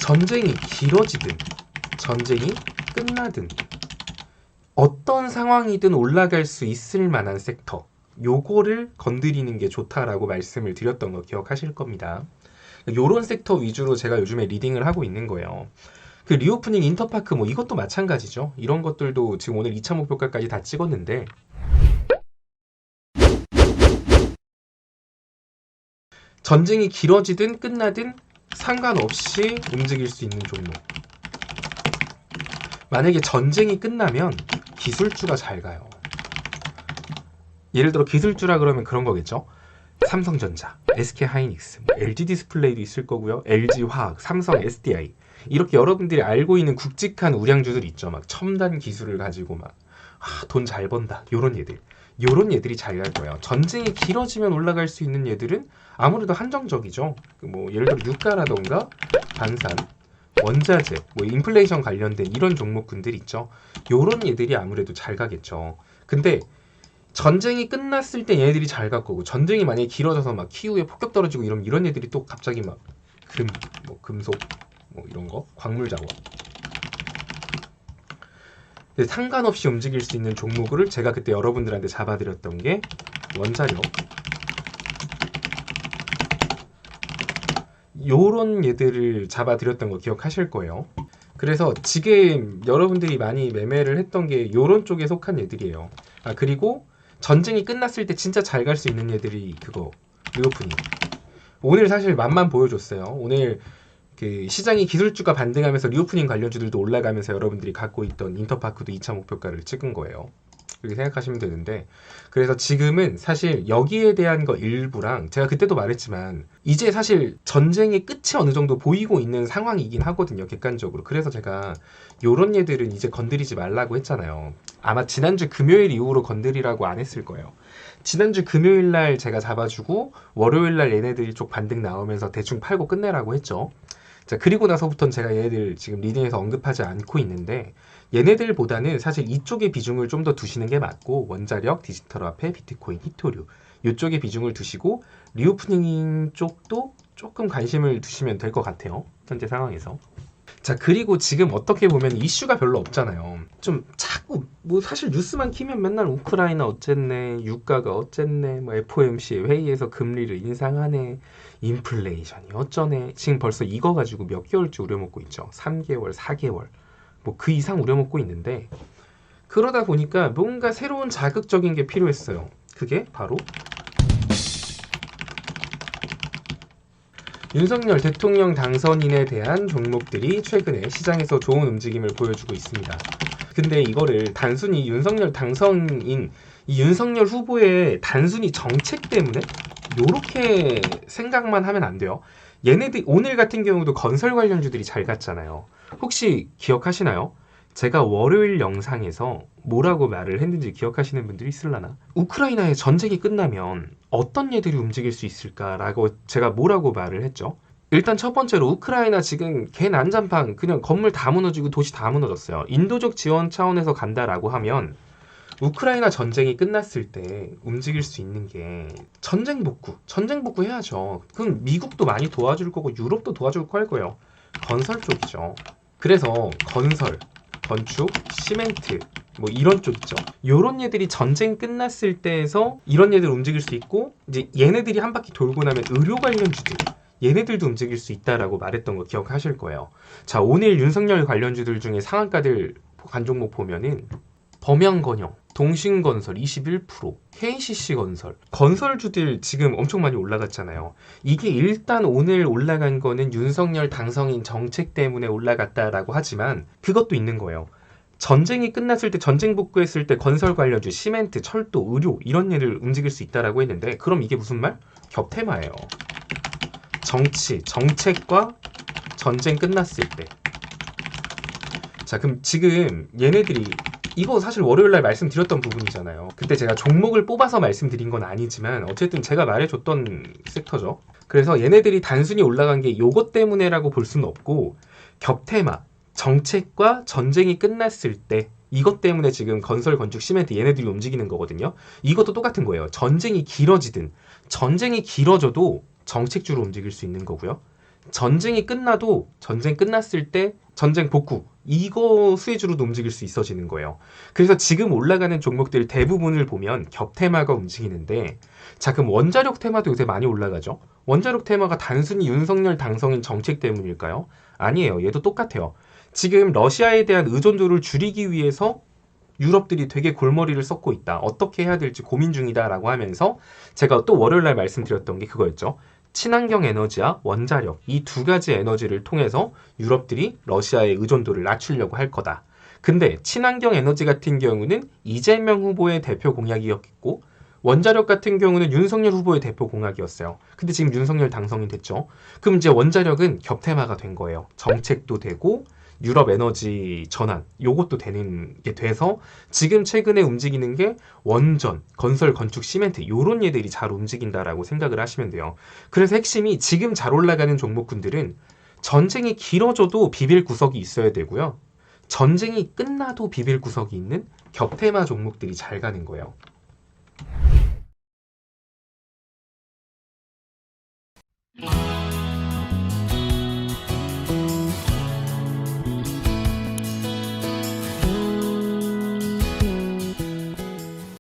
전쟁이 길어지든 전쟁이 끝나든 어떤 상황이든 올라갈 수 있을 만한 섹터, 요거를 건드리는 게 좋다라고 말씀을 드렸던 거 기억하실 겁니다. 요런 섹터 위주로 제가 요즘에 리딩을 하고 있는 거예요. 그 리오프닝 인터파크 뭐 이것도 마찬가지죠. 이런 것들도 지금 오늘 2차 목표가까지 다 찍었는데 전쟁이 길어지든 끝나든 상관없이 움직일 수 있는 종목. 만약에 전쟁이 끝나면 기술주가 잘 가요. 예를 들어 기술주라 그러면 그런 거겠죠. 삼성전자, SK하이닉스, LG디스플레이도 있을 거고요. LG화학, 삼성 SDI 이렇게 여러분들이 알고 있는 굵직한 우량주들 있죠. 막 첨단 기술을 가지고 막 돈 잘 번다. 요런 얘들이 잘 갈 거예요. 전쟁이 길어지면 올라갈 수 있는 얘들은 아무래도 한정적이죠. 뭐 예를 들어 유가라던가 반산, 원자재, 뭐 인플레이션 관련된 이런 종목군들 있죠. 요런 얘들이 아무래도 잘 가겠죠. 근데 전쟁이 끝났을 때 얘네들이 잘 갈 거고, 전쟁이 만약에 길어져서 막 키우에 폭격 떨어지고 이러면 이런 애들이 또 갑자기 막 뭐 금속, 뭐 이런 거, 광물 자원. 근데 상관없이 움직일 수 있는 종목을 제가 그때 여러분들한테 잡아드렸던 게 원자력. 요런 얘들을 잡아드렸던 거 기억하실 거예요. 그래서 지금 여러분들이 많이 매매를 했던 게 요런 쪽에 속한 얘들이에요. 그리고 전쟁이 끝났을 때 진짜 잘 갈 수 있는 얘들이 그거 리오프닝. 오늘 사실 맛만 보여줬어요. 오늘 그 시장이 기술주가 반등하면서 리오프닝 관련주들도 올라가면서 여러분들이 갖고 있던 인터파크도 2차 목표가를 찍은 거예요. 그렇게 생각하시면 되는데, 그래서 지금은 사실 여기에 대한 거 일부랑 제가 그때도 말했지만 이제 사실 전쟁의 끝이 어느 정도 보이고 있는 상황이긴 하거든요, 객관적으로. 그래서 제가 요런 얘들은 이제 건드리지 말라고 했잖아요. 아마 지난주 금요일 이후로 건드리라고 안 했을 거예요. 지난주 금요일 날 제가 잡아주고 월요일 날 얘네들이 쪽 반등 나오면서 대충 팔고 끝내라고 했죠. 자, 그리고 나서부터는 제가 얘네들 지금 리딩에서 언급하지 않고 있는데, 얘네들보다는 사실 이쪽의 비중을 좀 더 두시는 게 맞고, 원자력, 디지털화폐, 비트코인, 히토류 이쪽의 비중을 두시고 리오프닝 쪽도 조금 관심을 두시면 될 것 같아요, 현재 상황에서. 자, 그리고 지금 어떻게 보면 이슈가 별로 없잖아요. 좀 자꾸 뭐 사실 뉴스만 키면 맨날 우크라이나 어쨌네, 유가가 어쨌네, 뭐 FOMC 회의에서 금리를 인상하네, 인플레이션이 어쩌네. 지금 벌써 이거 가지고 몇 개월째 우려먹고 있죠. 3개월, 4개월 뭐 그 이상 우려먹고 있는데, 그러다 보니까 뭔가 새로운 자극적인 게 필요했어요. 그게 바로 윤석열 대통령 당선인에 대한 종목들이 최근에 시장에서 좋은 움직임을 보여주고 있습니다. 근데 이거를 단순히 윤석열 당선인, 이 윤석열 후보의 단순히 정책 때문에 요렇게 생각만 하면 안 돼요. 얘네들 오늘 같은 경우도 건설 관련주들이 잘 갔잖아요. 혹시 기억하시나요? 제가 월요일 영상에서 뭐라고 말을 했는지 기억하시는 분들이 있을라나? 우크라이나의 전쟁이 끝나면 어떤 얘들이 움직일 수 있을까라고 제가 뭐라고 말을 했죠? 일단 첫 번째로 우크라이나 지금 개 난장판, 그냥 건물 다 무너지고 도시 다 무너졌어요. 인도적 지원 차원에서 간다라고 하면 우크라이나 전쟁이 끝났을 때 움직일 수 있는 게 전쟁 복구 해야죠. 그럼 미국도 많이 도와줄 거고 유럽도 도와줄 거 할 거예요. 건설 쪽이죠. 그래서 건설, 건축, 시멘트 뭐 이런 쪽 있죠. 요런 얘들이 전쟁 끝났을 때에서 이런 얘들 움직일 수 있고, 이제 얘네들이 한 바퀴 돌고 나면 의료 관련주들, 얘네들도 움직일 수 있다라고 말했던 거 기억하실 거예요. 자, 오늘 윤석열 관련주들 중에 상한가들 간종목 보면은 범양건영, 동신건설 21%, KCC건설, 건설주들 지금 엄청 많이 올라갔잖아요. 이게 일단 오늘 올라간 거는 윤석열 당선인 정책 때문에 올라갔다라고 하지만 그것도 있는 거예요. 전쟁이 끝났을 때, 전쟁 복구했을 때 건설 관련주, 시멘트, 철도, 의료 이런 일을 움직일 수 있다라고 했는데, 그럼 이게 무슨 말? 겹테마예요. 정치, 정책과 전쟁 끝났을 때. 자, 그럼 지금 얘네들이 이거 사실 월요일날 말씀드렸던 부분이잖아요. 그때 제가 종목을 뽑아서 말씀드린 건 아니지만 어쨌든 제가 말해줬던 섹터죠. 그래서 얘네들이 단순히 올라간 게 요것 때문에라고 볼 수는 없고, 겹테마, 정책과 전쟁이 끝났을 때 이것 때문에 지금 건설, 건축, 시멘트 얘네들이 움직이는 거거든요. 이것도 똑같은 거예요. 전쟁이 길어지든, 전쟁이 길어져도 정책주로 움직일 수 있는 거고요. 전쟁이 끝나도 전쟁 끝났을 때 전쟁 복구 이거 수혜주로도 움직일 수 있어지는 거예요. 그래서 지금 올라가는 종목들 대부분을 보면 겹테마가 움직이는데 자 그럼 원자력 테마도 요새 많이 올라가죠. 원자력 테마가 단순히 윤석열 당선인 정책 때문일까요? 아니에요. 얘도 똑같아요. 지금 러시아에 대한 의존도를 줄이기 위해서 유럽들이 되게 골머리를 썩고 있다. 어떻게 해야 될지 고민 중이다라고 하면서 제가 또 월요일 날 말씀드렸던 게 그거였죠. 친환경 에너지와 원자력 이 두 가지 에너지를 통해서 유럽들이 러시아의 의존도를 낮추려고 할 거다. 근데 친환경 에너지 같은 경우는 이재명 후보의 대표 공약이었고 원자력 같은 경우는 윤석열 후보의 대표 공약이었어요. 근데 지금 윤석열 당선이 됐죠. 그럼 이제 원자력은 겹테마가 된 거예요. 정책도 되고 유럽 에너지 전환 요것도 되는 게 돼서 지금 최근에 움직이는 게 원전, 건설, 건축, 시멘트 요런 얘들이 잘 움직인다라고 생각을 하시면 돼요. 그래서 핵심이 지금 잘 올라가는 종목군들은 전쟁이 길어져도 비빌 구석이 있어야 되고요. 전쟁이 끝나도 비빌 구석이 있는 겹테마 종목들이 잘 가는 거예요.